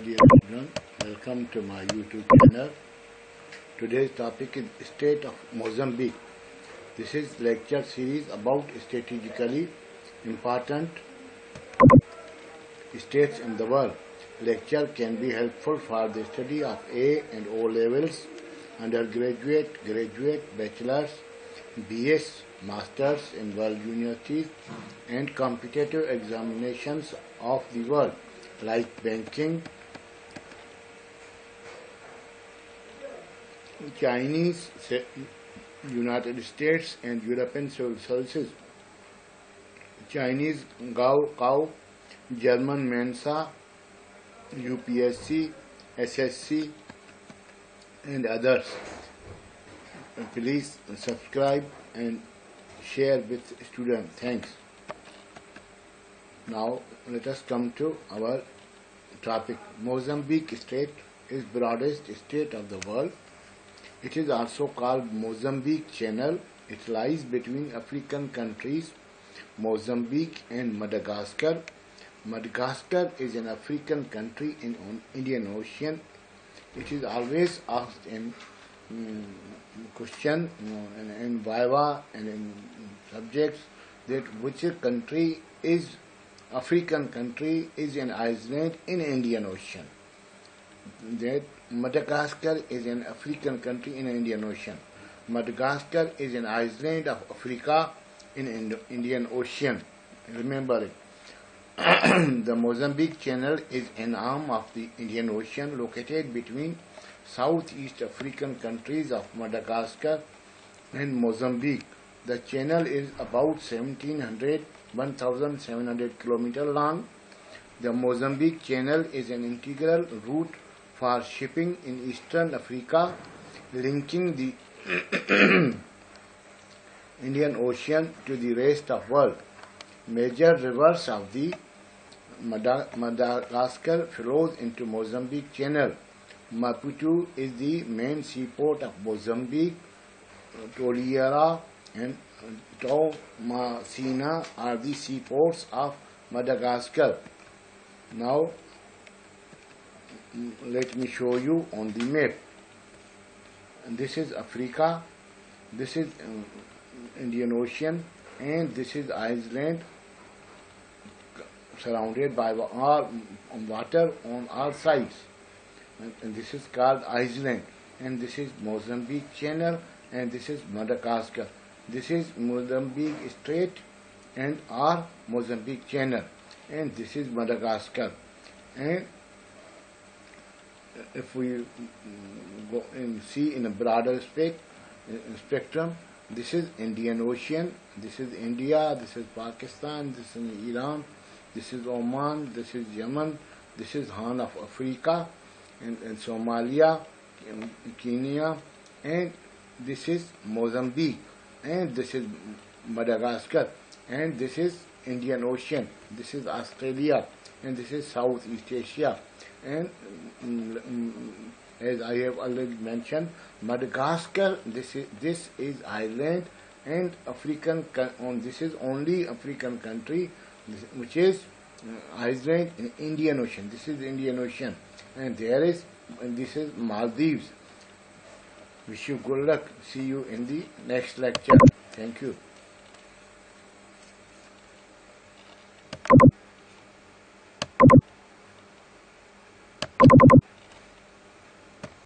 dear children, welcome to my YouTube channel. Today's topic is State of Mozambique. This is lecture series about strategically important states in the world. Lecture can be helpful for the study of A and O levels, undergraduate, graduate, bachelor's, BS, masters in world universities, and competitive examinations of the world like banking, Chinese, United States and European civil services, Chinese Gaokao, German Mensa, UPSC, SSC and others. Please subscribe and share with students. Thanks. Now let us come to our topic. Mozambique Strait is broadest state of the world. It is also called Mozambique Channel. It lies between African countries Mozambique and Madagascar. Madagascar is an African country in Indian Ocean. It is always asked in question in Viva and in subjects that which country is African country is an island in Indian Ocean. That Madagascar is an African country in Indian Ocean. Madagascar is an island of Africa in Indian Ocean. Remember it. The Mozambique Channel is an arm of the Indian Ocean located between Southeast African countries of Madagascar and Mozambique. The channel is about 1,700 km long. The Mozambique Channel is an integral route for shipping in Eastern Africa, linking the Indian Ocean to the rest of the world. Major rivers of the Madagascar flows into Mozambique Channel. Maputo is the main seaport of Mozambique. Toliara and Tomasina are the seaports of Madagascar. Now let me show you on the map. This is Africa, this is Indian Ocean, and this is Iceland, surrounded by water on all sides. And this is called Iceland, and this is Mozambique Channel, and this is Madagascar. This is Mozambique Strait and Mozambique Channel, and this is Madagascar. And if we go and see in a broader spectrum, this is Indian Ocean, this is India, this is Pakistan, this is Iran, this is Oman, this is Yemen, this is Horn of Africa, and Somalia, Kenya, and this is Mozambique, and this is Madagascar, and this is Indian Ocean, this is Australia, and this is Southeast Asia. And as I have already mentioned, Madagascar, this is island, and this is only African country which is island in Indian Ocean. This is Indian Ocean, and this is Maldives. Wish you good luck. See you in the next lecture. Thank you.